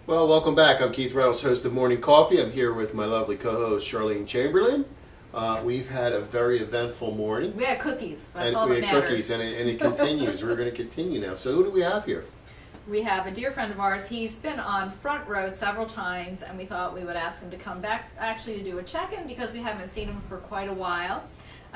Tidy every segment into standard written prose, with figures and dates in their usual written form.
Well, welcome back. I'm Keith Reynolds, host of Morning Coffee. I'm here with my lovely co-host, Charlene Chamberlain. We've had a very eventful morning. We had cookies. That's and all that we matters. had cookies, and it continues. We're going to continue now. So who do we have here? We have a dear friend of ours. He's been on front row several times, and we thought we would ask him to come back actually to do a check-in because we haven't seen him for quite a while.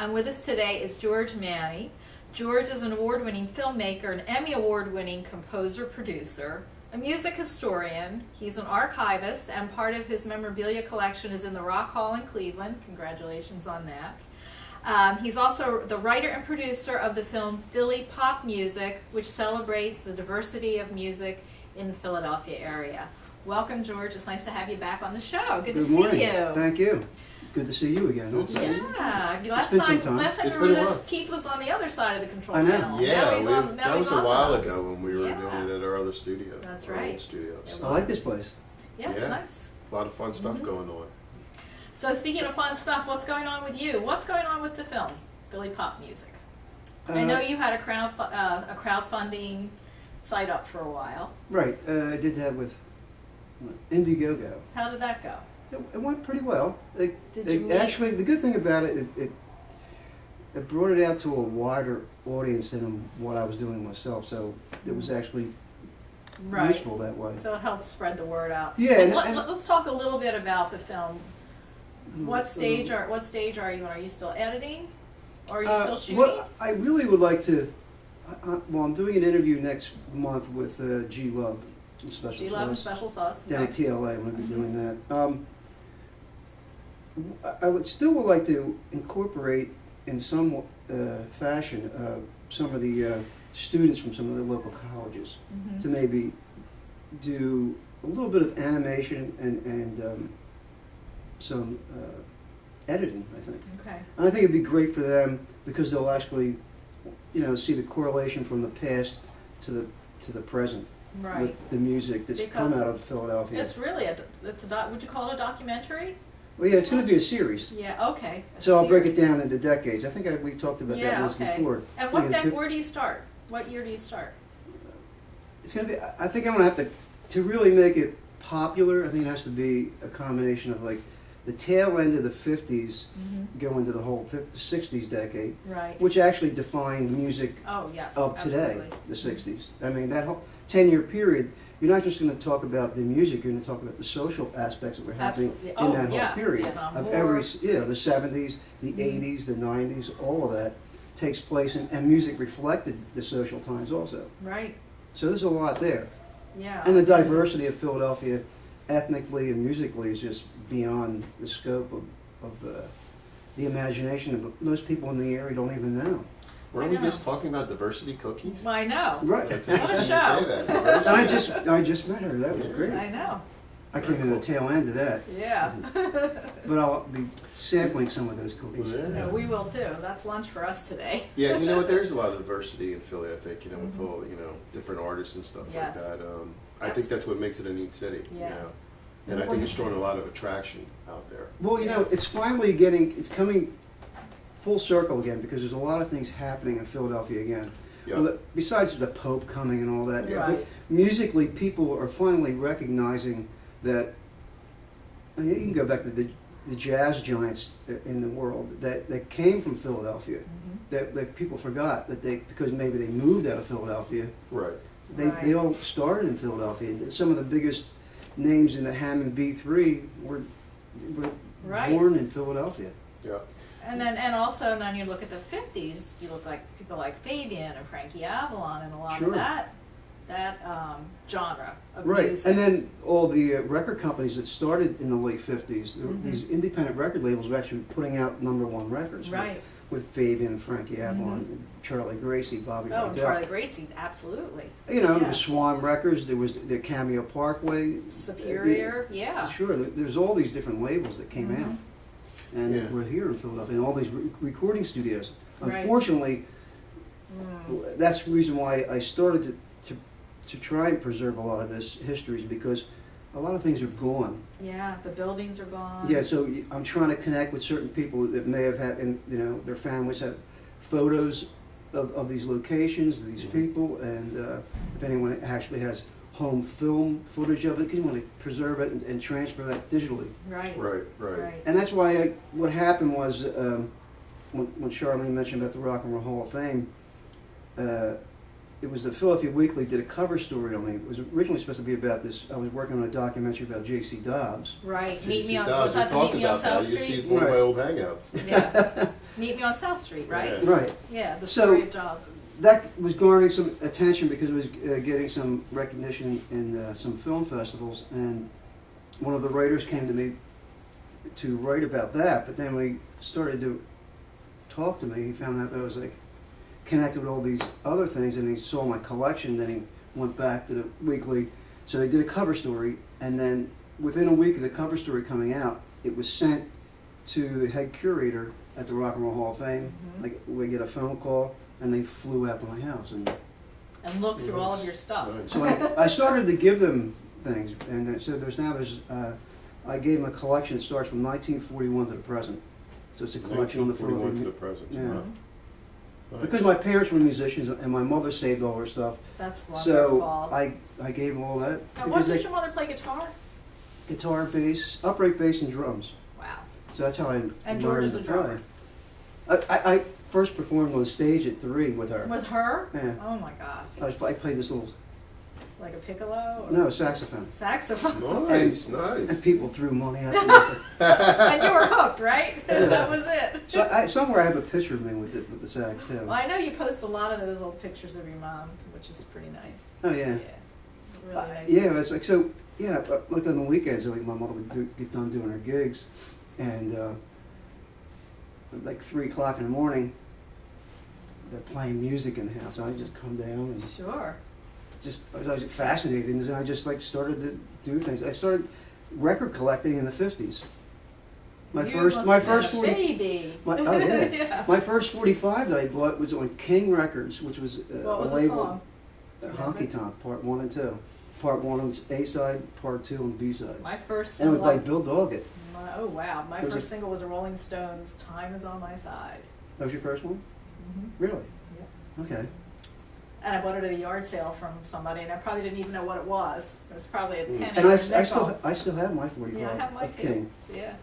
With us today is George Manney. George is an award-winning filmmaker, an Emmy award-winning composer-producer, a music historian. He's an archivist, and part of his memorabilia collection is in the Rock Hall in Cleveland. Congratulations on that. He's also the writer and producer of the film Philly Pop Music, which celebrates the diversity of music in the Philadelphia area. Welcome, George. It's nice to have you back on the show. Good to see morning. you. Thank you. Good to see you again. Good to see you. Yeah, It's been some time. Last time It's we were been a this, while. Keith was on the other side of the control I know. panel. Yeah, now he's on, now that he's was a on while with us. ago when we were Yeah. doing it at our other studio. That's our right. old studios. It I like this place. Yeah, it's Yeah. nice. A lot of fun stuff going on. So speaking of fun stuff, what's going on with you? What's going on with the film, Philly Pop Music? I know you had a crowdfunding site up for a while. Right. I did that with Indiegogo. How did that go? It went pretty well. Did you meet- Actually, the good thing about it, it brought it out to a wider audience than what I was doing myself. So it was actually useful that way. So it helps spread the word out. Yeah, And and- let's talk a little bit about the film. What stage are you in? Are you still editing, or are you still shooting? Well, I really would like to. Well, I'm doing an interview next month with G Love, Special G Love and Sauce, Special Sauce. down Okay. at TLA. I'm going to be doing that. I would still like to incorporate in some fashion some of the students from some of the local colleges Mhm. to maybe do a little bit of animation and some editing, I think. Okay. And I think it'd be great for them because they'll actually, see the correlation from the past to the present Right. with the music that's come Because out of Philadelphia. It's really would you call it a documentary? Well, yeah, it's going to be a series. Yeah. Okay. A So I'll break it series. down into decades. I think we talked about that Yeah. once Okay. before. And where do you start? What year do you start? It's going to be. I think I'm going to have to really make it popular. I think it has to be a combination of like the tail end of the 50s, go into the whole 60s decade, Right. which actually defined music Oh yes. of today, absolutely. the 60s. I mean, that whole 10-year period, you're not just going to talk about the music, you're going to talk about the social aspects that were happening Absolutely. in Oh, that yeah. whole period. Vietnam Of War. every, the 70s, the Mhm. 80s, the 90s, all of that takes place, and music reflected the social times also. Right. So there's a lot there. Yeah. And the diversity of Philadelphia, ethnically and musically, is just beyond the scope of the imagination of most people in the area don't even know. Weren't I we know. just talking about diversity cookies? Well, I know. Right. That's What a interesting show. you say that. And Diversity. I just met her. That was great. I know. I came in the tail end of that, Yeah. but I'll be sampling some of those cookies. Yeah. No, we will too. That's lunch for us today. Yeah, you know what? There's a lot of diversity in Philly. I think with Mhm. all different artists and stuff Yes. like that. I think that's what makes it a neat city. Yeah. And I think it's drawing a lot of attraction out there. Well, it's finally it's coming full circle again because there's a lot of things happening in Philadelphia again. Yeah. Well, besides the Pope coming and all that, Yeah. Right. musically people are finally recognizing that. I mean, you can go back to the jazz giants in the world that came from Philadelphia. Mhm. That people forgot that because maybe they moved out of Philadelphia. Right. They Right. all started in Philadelphia. And some of the biggest names in the Hammond B3 were Right. born in Philadelphia. Yeah. And also then you look at the 50s, you look like people like Fabian and Frankie Avalon and a lot Sure. of that genre of Right. music. And then all the record companies that started in the late 50s, Mhm. these independent record labels were actually putting out #1 records. Right. With Fabian, Frankie Avalon, Mhm. Charlie Gracie, Bobby Oh, and Rydell. Charlie Gracie, absolutely. There Yeah. was Swan Records, there was the Cameo Parkway. Superior, yeah. Sure, there's all these different labels that came Mhm. out. And Yeah. we're here in Philadelphia, and all these recording studios. Right. Unfortunately, Mm. that's the reason why I started to try and preserve a lot of this histories, because a lot of things are gone. Yeah, the buildings are gone. Yeah, so I'm trying to connect with certain people that may have had, and their families have photos of these locations, these Mhm. people, and if anyone actually has home film footage of it because you want to preserve it and transfer that digitally. Right. Right. And that's why what happened was when Charlene mentioned about the Rock and Roll Hall of Fame, it was the Philadelphia Weekly did a cover story on me. It was originally supposed to be about this. I was working on a documentary about J.C. Dobbs. Right. Meet Me on. Dobbs. Was We that the talked Meet Me on about that. South You see Street? one of my Right. old hangouts. Yeah. Meet Me on South Street, right? Yeah. Right. Yeah. The So- story of Dobbs. That was garnering some attention because it was getting some recognition in some film festivals, and one of the writers came to me to write about that. But then when he started to talk to me, he found out that I was like connected with all these other things, and he saw my collection. Then he went back to the Weekly, so they did a cover story, and then within a week of the cover story coming out, it was sent to the head curator at the Rock and Roll Hall of Fame. Mhm. Like we get a phone call. And they flew out to my house, and And look through all of your stuff. Nice. so I started to give them things. And so I gave them a collection that starts from 1941 to the present. So it's a collection on the 1941 to the floor. present. Yeah. Wow. Nice. Because my parents were musicians and my mother saved all her stuff, That's so wonderful. I gave them all that. Now, because did your mother play guitar? guitar, bass, upright bass, and drums. Wow. So that's how I And George learned is to a drummer. play. I first performed on stage at 3 with her. With her? Yeah. Oh my gosh. I played this little Like a piccolo? Or no saxophone. Saxophone. Nice, And nice. people threw money at me. And you were hooked, right? That was it. So somewhere I have a picture of me with the sax too. Well, I know you post a lot of those old pictures of your mom, which is pretty nice. Oh yeah. Really nice. Yeah, pictures. it's like so. Yeah, but like on the weekends, like my mother would get done doing her gigs, and like 3 o'clock in the morning, they're playing music in the house. So I just come down and Sure. I was fascinated, and I just like started to do things. I started record collecting in the 50s. My You first must my have first been a 40, baby. oh yeah. Yeah. My first 45 that I bought was on King Records, which was What was a the label. song? Honky Tonk, Part 1 and 2. Part 1 on A side, Part 2 on B side. My first And it was single. by Bill Doggett. Oh wow! My It was first a- single was a Rolling Stones. "Time Is on My Side." That was your first one? Mm-hmm. Really? Yeah. Okay. And I bought it at a yard sale from somebody, and I probably didn't even know what it was. It was probably a penny And or I a nickel. still have my 45 Yeah, I have mine of too. King. Yeah.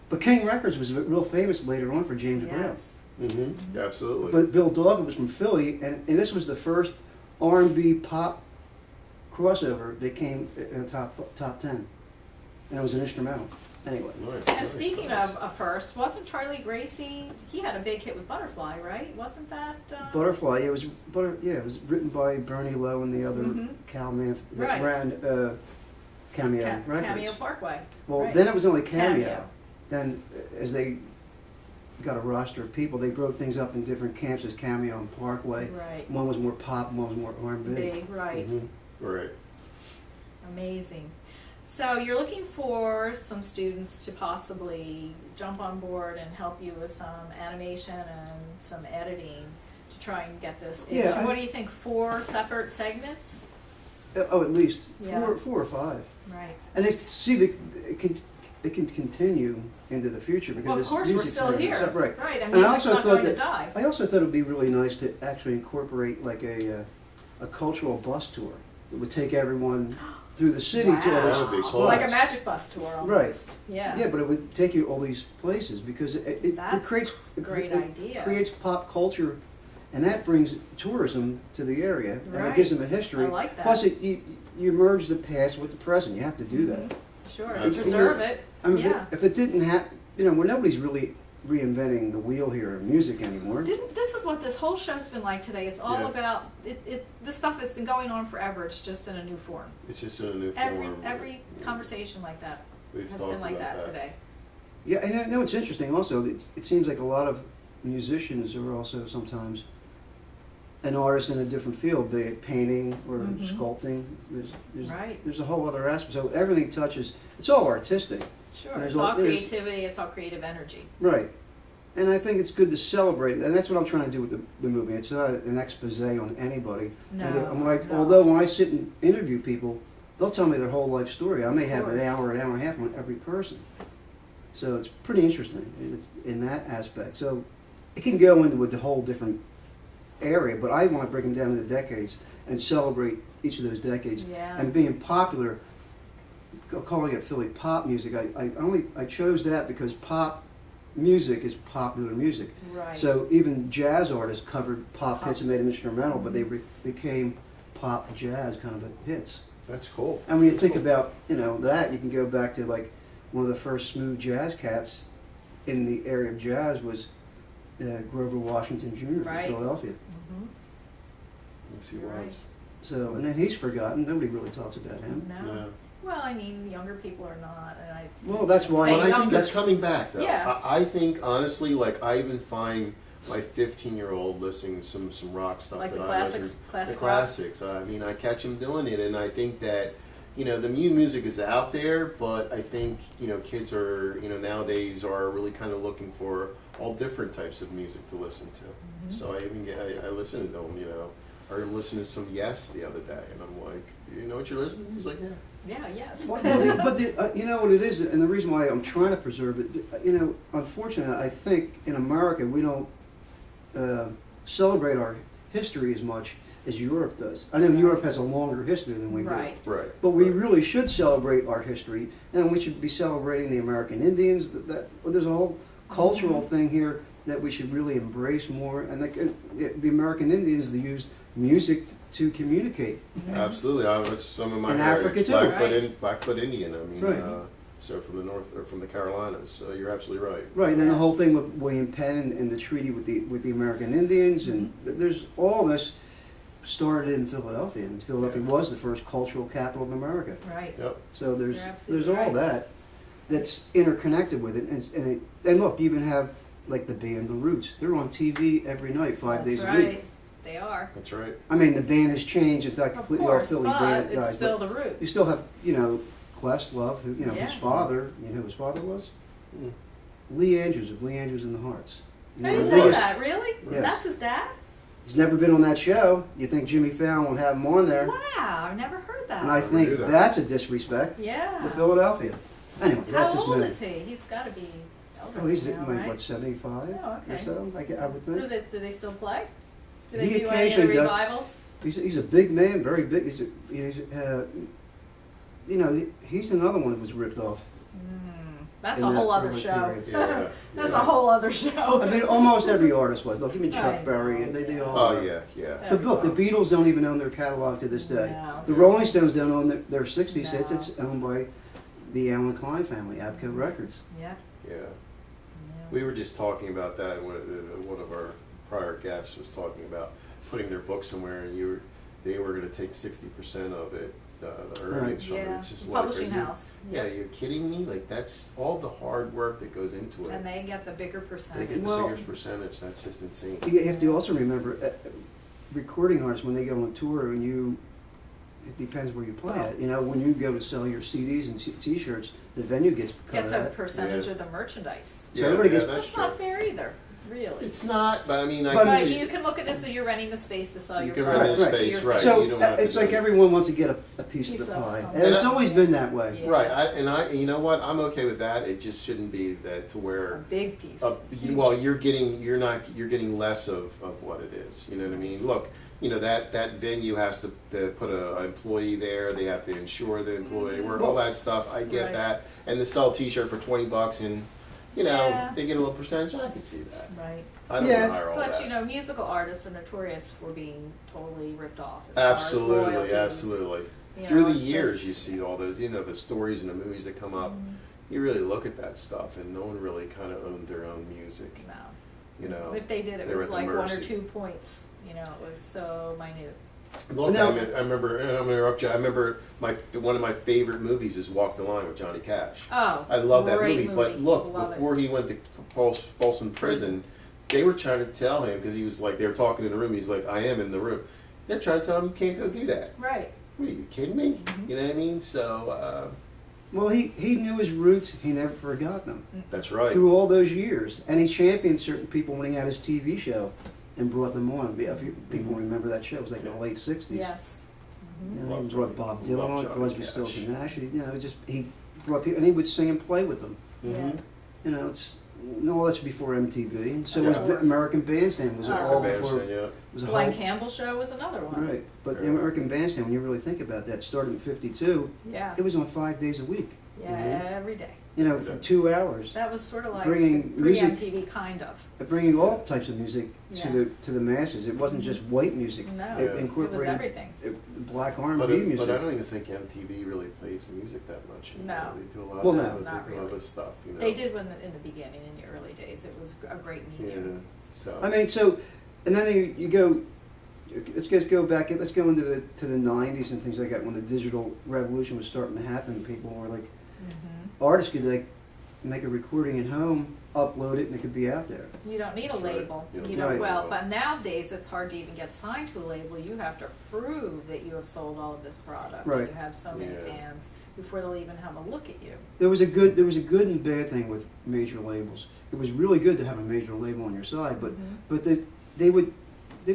But King Records was real famous later on for James Brown. Yes. Mm-hmm. Absolutely. But Bill Doggett was from Philly, and this was the first R&B pop crossover that came in the top 10. And it was an instrumental. Anyway. Nice. And nice, speaking nice. of a first, wasn't Charlie Gracie? He had a big hit with "Butterfly," right? Wasn't that? Butterfly, it was it was written by Bernie Lowe and the other Mhm. cowman that Right. ran Cameo Records. Cameo Parkway. Well, Right. then it was only Cameo. Then, as they got a roster of people, they broke things up in different camps as Cameo and Parkway. Right. One was more pop, one was more R&B. Big, right. Mhm. Right. Amazing. So you're looking for some students to possibly jump on board and help you with some animation and some editing to try and get this Yeah, into, I- what do you think, 4 separate segments? Oh, at least Yeah. four or five. Right. And it can continue into the future because Well, of this course, we're music's still very- here. Right. Right, and And I music's also not thought going to that- die. I also thought it would be really nice to actually incorporate like a cultural bus tour that would take everyone through the city to all That these would be Wow. cool. Like a magic bus tour almost. Right. Yeah. Yeah, but it would take you all these places because it That's creates a great it idea. creates pop culture, and that brings tourism to the area, and it Right. gives them a history. I like that. Plus, you merge the past with the present. You have to do that. Mhm. Sure, Absolutely. preserve it. I mean, Yeah. if it didn't happen, where nobody's really reinventing the wheel here in music anymore. This is what this whole show's been like today. It's all Yeah. about this stuff has been going on forever. It's just in a new form. It's just in a new Every form. conversation like that We've has talked been like about that today. Yeah, and I know it's interesting also. It seems like a lot of musicians are also sometimes an artist in a different field, be it painting or Mhm. sculpting. Right. There's a whole other aspect. So everything touches. It's all artistic, Sure. There's It's all there's- creativity. It's all creative energy. right? And I think it's good to celebrate, and that's what I'm trying to do with the movie. It's not an expose on anybody. No. I'm like, no. although when I sit and interview people, they'll tell me their whole life story. I may Of have an course. hour and a half on every person. So it's pretty interesting. It's in that aspect. So it can go into a whole different area, but I want to break them down into decades and celebrate each of those decades. Yeah. And being popular, calling it Philly pop music, I chose that because pop music is popular music. Right. So even jazz artists covered pop hits and made them instrumental, but they became pop jazz kind of hits. That's cool. And when you think about, that, you can go back to like one of the first smooth jazz cats in the area of jazz was Grover Washington Jr. Right. from Philadelphia. Mm-hmm. Yes, he Right. was. So, and then he's forgotten. Nobody really talks about him. No. Yeah. Well, I mean, younger people are not, and I. Well, that's why. But I think younger- that's coming back, though. Yeah. I think, honestly, like, I even find my 15-year-old listening to some rock stuff Like that the I classics, listen classic the classics. I mean, I catch him doing it, and I think that, the new music is out there, but I think, kids are, nowadays are really kind of looking for all different types of music to listen to. Mm-hmm. So I even I listen to them, or listening to some Yes the other day, and I'm like, you know what you're listening to? He's like, yeah. Yeah. Yes. But you know what it is, and the reason why I'm trying to preserve it, unfortunately, I think in America we don't celebrate our history as much as Europe does. I know Europe has a longer history than we do. Right. Right. But we right. really should celebrate our history, and we should be celebrating the American Indians. There's a whole cultural thing here that we should really embrace more. And the American Indians, they use music to communicate. Absolutely, it's some of my In heritage. Africa, too. Blackfoot Indian. I mean, Right. so from the north or from the Carolinas. So you're absolutely right. Right, and then the whole thing with William Penn and the treaty with the American Indians, and there's all this started in Philadelphia, and Philadelphia was the first cultural capital of America. Right. Yep. So You're absolutely there's all right. that's interconnected with it, and look, you even have like the band The Roots. They're on TV every night, 5 days That's a week. right. They are. That's right. I mean, the band has changed. It's not Of completely course, all Philly but band it's guys, still but the roots. you still have Questlove, who Yeah. his father. You know who his father was? Mm. Lee Andrews of Lee Andrews and the Hearts. I One of didn't the know biggest- that. Really? Yes. That's his dad? He's never been on that show. You think Jimmy Fallon would have him on there? Wow, I've never heard that. And I never knew think that. that's a disrespect to Yeah. Philadelphia. Anyway, How that's just old me. is he? He's got to be elder Oh, he's now, like, right? what, 75 Oh, or okay. so? I would think. Do they still play? Do they He do any of the occasionally does. revivals? He's a big man, very big. He's another one that was ripped off. That's in a that whole other early show. period. Yeah. That's yeah. a whole other show. I mean, almost every artist was. Look, even Chuck Right. Berry, they all. Oh yeah, yeah. The Beatles don't even own their catalog to this day. No. The Rolling Stones don't own their 60s hits. No. It's owned by the Alan Klein family, Abco Records. Yeah. Yeah. Yeah. We were just talking about that. One of our prior guests was talking about putting their book somewhere, and they were going to take 60% of it, the earnings from it. Yeah. It's just like, Publishing are you- house. Yeah, you're kidding me? Like that's all the hard work that goes into it. And they get the bigger They percentage. get the Well- biggest percentage. That's just insane. You have to also remember, recording artists, when they go on tour, it depends where you play at. When you go to sell your CDs and T-shirts, the venue gets cut Gets a out. percentage Yeah. of the merchandise. So everybody gets- that's That's true. not fair either, really. It's not, but I mean, I But can But see. you can look at this as you're renting the space to sell You your can product. rent the Right. space, to your right. So You don't have to it's do like it. everyone wants to get a piece of Piece the of pie, something. and it's And always been that way. Yeah. Right, you know what? I'm okay with that. It just shouldn't be that to A where. big piece. Well, you're getting less of what it is. You know what I mean? Look, that venue has to put an employee there. They have to insure the employee, all that stuff. I get Right. that. And they sell a T-shirt for $20, and Yeah. they get a little percentage. I can see that. Right. I don't Yeah. want to hire all But that. musical artists are notorious for being totally ripped off. As far as Absolutely, royalties. absolutely. You Through know, the it's years, just- you see all those, the stories and the movies that come up. You really look at that stuff, and no one really kind of owned their own music. No. If they did, it they were was at the like 1 or mercy. 2 points. It was so minute. Look, Now- I remember, and I'm going to interrupt you. I remember one of my favorite movies is Walk the Line with Johnny Cash. Oh, I love that great movie. But look, Love before he went to Folsom Prison, they were trying to tell him, because he was like, they were talking in the room. He's like, I am in the room. They're trying to tell him you can't go do that. Right. What are you kidding me? You know what I mean? So Well, he knew his roots. He never forgot them that's right. through all those years, and he championed certain people when he had his TV show and brought them on. If people remember that show, it was like in the late '60s. Yes. He Love brought Bob Johnny- love Dylan on, Johnny Crosby, Cash. Stills, and Nash. He brought people, and he would sing and play with them. Yeah. Mhm. It's No, that's before MTV. So Yeah. was American Bandstand. Was it all American before? Bandstand, yeah. Was a Glenn whole, Campbell Show was another one. right. But the Yeah. American Bandstand, when you really think about that, started in '52. Yeah. It was on 5 days a week. Yeah, every day. You know, for 2 hours, That was sort of like Bringing music- pre-MTV, kind of. bringing all types of music Yeah. to the masses. It wasn't just white music. No, Yeah. It it was incorporated everything. black But, R&B music. but I don't even think MTV really plays music that much. You No. know? They do a lot Well, of no. other, Not they do really. other stuff. You know? They did when in the beginning, in the early days. It was a great Yeah. medium. So. I mean, so, and then you go. Let's just go back. Let's go into the '90s and things like that when the digital revolution was starting to happen. People were like, artists could like make a recording at home, upload it, and it could be out there. You don't need a That's right. label. You don't You need know, a label. well, but nowadays it's hard to even get signed to a label. You have to prove that you have sold all of this product. Right. And you have so many Yeah. fans before they'll even have a look at you. There was a good and bad thing with major labels. It was really good to have a major label on your side, but they would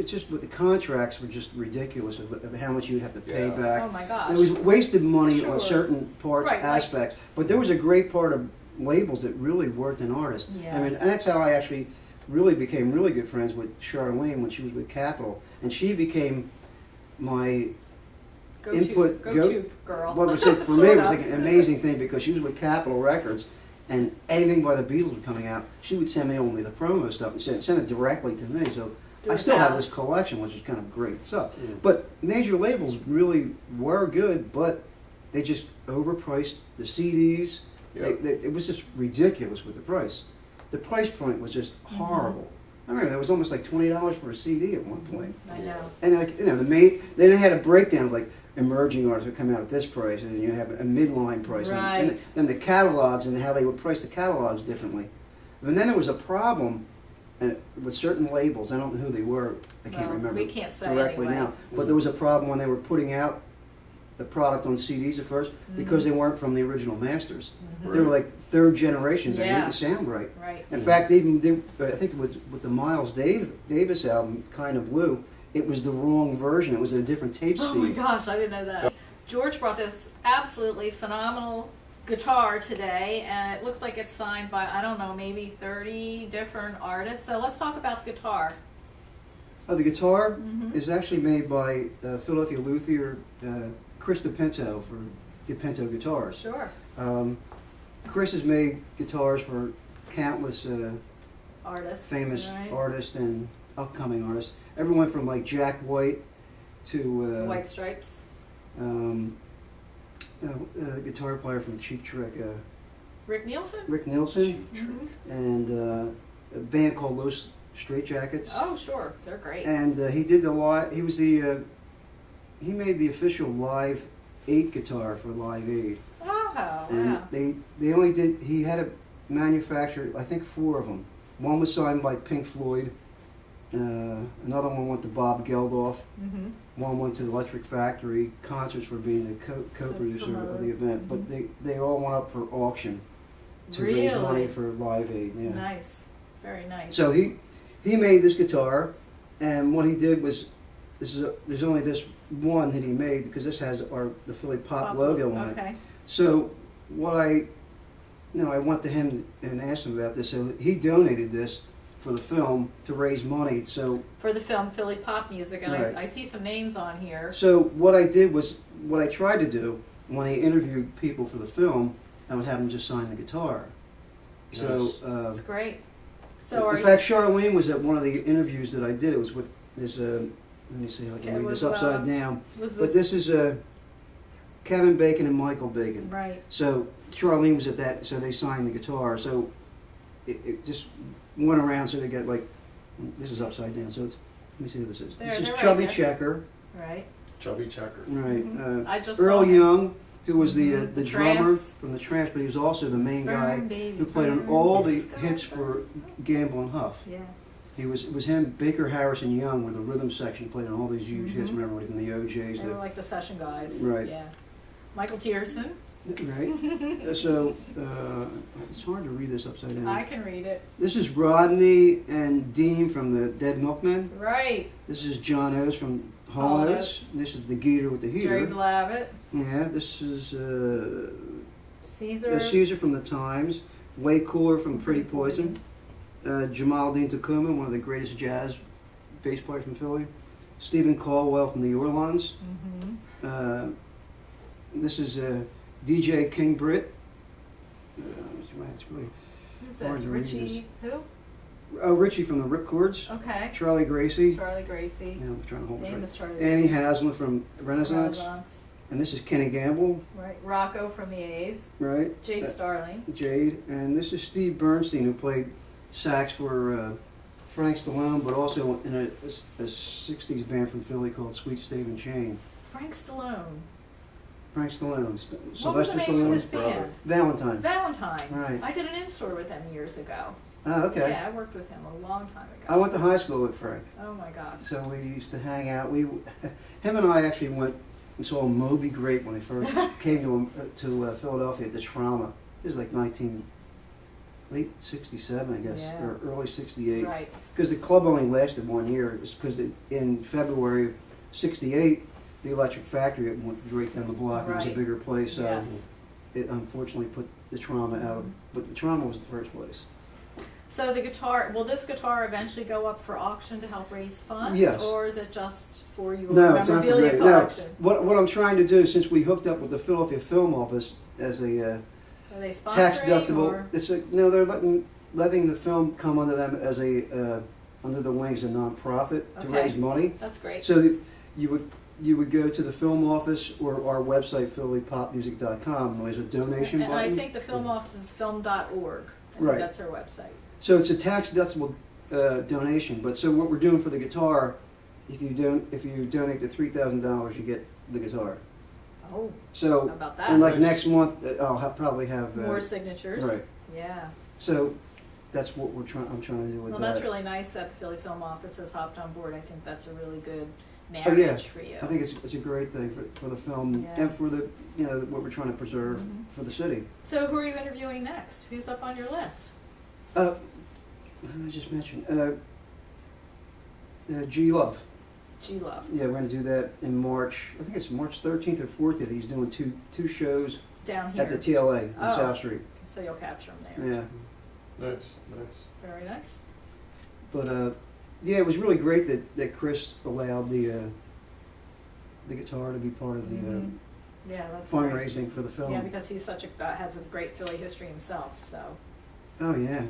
just with the contracts were just ridiculous of how much you would have to pay Yeah. back. Oh my gosh. There was wasted money Sure. on certain parts, Right, like- aspects, but there was a great part of labels that really worked an artist. I mean, Yes. and that's how I actually really became really good friends with Charlene when she was with Capitol, and she became my input- Go-to girl. Well, for me, it Sort was of. like an amazing thing because she was with Capitol Records, and anything by the Beatles was coming out, she would send me only the promo stuff and send it directly to me. So Do I it still have fast. this collection, which is kind of great stuff. Mm. But major labels really were good, but they just overpriced the CDs. Yeah. It was just ridiculous with the price. The price point was just horrible. I remember there was almost like $20 for a CD at one point. I know. And like then they had a breakdown of like emerging artists would come out at this price, and then you have a midline price, and Right. then the catalogs and how they would price the catalogs differently. And then there was a problem with certain labels. I don't know who they were. I can't Well, remember we can't say directly anyway. now. But there was a problem when they were putting out the product on CDs at first because they weren't from the original masters. Mhm. They were like third generations, and it Yeah. didn't sound right. Right. In fact, they even did, I think it was with the Miles Davis album, Kind of Blue, it was the wrong version. It was at a different tape speed. Oh my gosh, I didn't know that. George brought this absolutely phenomenal guitar today, and it looks like it's signed by, I don't know, maybe 30 different artists. So let's talk about the guitar. Oh, the guitar Mhm. is actually made by Philadelphia luthier Chris DePinto for DePinto Guitars. Sure. Chris has made guitars for countless Artists. famous right? artists and upcoming artists. Everyone from like Jack White to White Stripes. a guitar player from Cheap Trick, Rick Nielsen? Rick Nielsen, Mhm. and a band called Los Straight Jackets. Oh, sure. They're great. And he did the live. He was the he made the official Live 8 guitar for Live 8. Oh, And wow. they only did. He had to manufacture, I think, 4 of them. One was signed by Pink Floyd. Another one went to Bob Geldof. Mm-hmm. One went to the Electric Factory. Concerts for being the co-producer of promoter. the event. But they all went up for auction to Really? raise money for Live Aid. Yeah. Nice. Very nice. So he made this guitar, and what he did was there's only this one that he made because this has the Philly Pop logo on it. Okay. So what I went to him and asked him about this. So he donated this for the film to raise money. So For the film Philly Pop Music, and Right. I see some names on here. so what I did was what I tried to do when I interviewed people for the film, I would have them just sign the guitar. So Nice. That's great. So are in fact, Charlene was at one of the interviews that I did. It was with this. Let me see. I Okay, can read was, this upside down. was But with, this is Kevin Bacon and Michael Bacon. right. So Charlene was at that, so they signed the guitar. So it just went around, so they got like, this is upside down, so it's, let me see who this is. There, This is they're right Chubby there. Checker, Right. Chubby Checker. right. Mhm. I just Earl saw him. Young, who was the Mhm. the The drummer Tramps. from the Tramps, but he was also the main guy Burn, baby, who played on burn, all the sky hits burn. for Gamble and Huff. Yeah. It was him, Baker Harrison Young, were the rhythm section, played on all these huge hits. Mhm. Remember, like from the OJs, They were like the session guys. Right. Yeah. Michael Tierson. right? So it's hard to read this upside down. I can read it. This is Rodney and Dean from the Dead Milkmen. Right. This is John Oates from Hall Hall Oates. Oates. This is the Geeter with the Jerry heater. Blavat. Yeah, this is Caesar. Caesar from the Times. Way Cooler from Pretty Poison. Jamaldine Tacuma, one of the greatest jazz bass players from Philly. Stephen Caldwell from the Orlons. This is DJ King Britt. It's really Who's hard this? to read this. Richie? Who? Richie from the Ripcords. Okay. Charlie Gracie. Charlie Gracie. Yeah, I'm trying to hold this Famous right. Charlie. Annie Haslam from Renaissance. Renaissance. And this is Kenny Gamble, Right. Rocco from the A's. right? Jade Starling. Jade. And this is Steve Bernstein, who played sax for Frank Stallone, but also in a 60s band from Philly called Sweet Stave & Chain. Frank Stallone. Frank Stallone. What was the name of his brother. band? Valentine. Valentine. Right. I did an in-store with him years ago. Oh, okay. Yeah, I worked with him a long time ago. I went to high school with Frank, Oh my gosh. so we used to hang out. Him and I actually went and saw Moby Grape when he first came to Philadelphia at the Trauma. It was like late '67, I guess, Yeah. or early '68. Right. Because the club only lasted 1 year. Because in February '68, the Electric Factory went right down the block. It was a Right. bigger place, so Yes. it unfortunately put the Trauma out. But the Trauma was the first place. So the guitar, will this guitar eventually go up for auction to help raise funds? Yes. Or is it just for your No, it's not for memorabilia me. No, collection? what I'm trying to do, since we hooked up with the Philadelphia Film Office as a Are they sponsoring tax deductible, or? it's no, they're letting the film come under them as a under the wings of nonprofit to Okay. raise money. That's great. So you would go to the film office or our website phillypopmusic.com, and there's a donation And button. I think the film office is film.org. I think Right. that's their website. So it's a tax deductible donation. But so what we're doing for the guitar, if you donate to $3,000, you get the guitar. Oh, So how about that? and like Nice. next month, probably have More signatures. right. Yeah. So that's what I'm trying to do with Well, that. that's really nice that the Philly Film Office has hopped on board. I think that's a really good Oh, marriage yeah. for you. I think it's a great thing for the film Yeah. and for the what we're trying to preserve Mhm. for the city. So who are you interviewing next? Who's up on your list? I just mentioned G Love. G Love. Yeah, we're going to do that in March. I think it's March 13th or 14th. He's doing two shows Down here. at the TLA on Oh. South Street. So you'll capture them there. Yeah, Nice. Very nice. but yeah, it was really great that Chris allowed the guitar to be part of the Mhm. Yeah, that's great. fundraising for the film. Yeah, because he's has a great Philly history himself. So Oh yeah,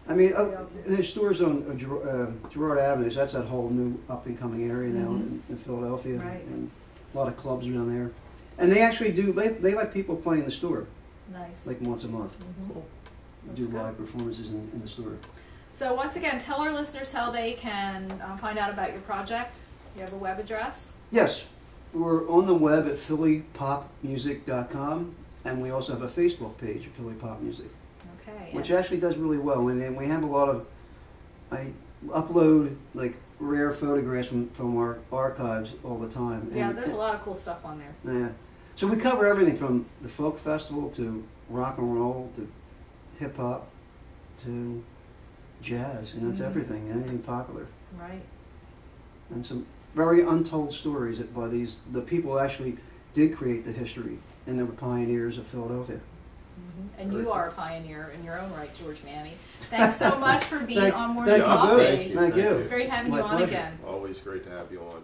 I mean What else? there's stores on Girard Avenue. So that's that whole new up and coming area now Mhm. in Philadelphia, Right. and a lot of clubs around there. And they actually do. They let people play in the store nice. like once a month. Mhm. Cool. Do That's good. live performances in the store. So once again, tell our listeners how they can find out about your project. You have a web address. Yes, we're on the web at phillypopmusic.com, and we also have a Facebook page at Philly Pop Music, Okay. which actually does really well. And we have a lot of, I upload like rare photographs from our archives all the time. Yeah, And- there's a lot of cool stuff on there. Yeah. So we cover everything from the folk festival to rock and roll to hip hop to jazz. It's Mhm. everything, anything popular. Right. And some very untold stories that by the people who actually did create the history and they were pioneers of Philadelphia. Mm-hmm. And you are a pioneer in your own right, George Manney. Thanks so much for being Thank- on Morning thank you, Coffee. Bill. Thank you. It's great having My you on pleasure. again. Always great to have you on.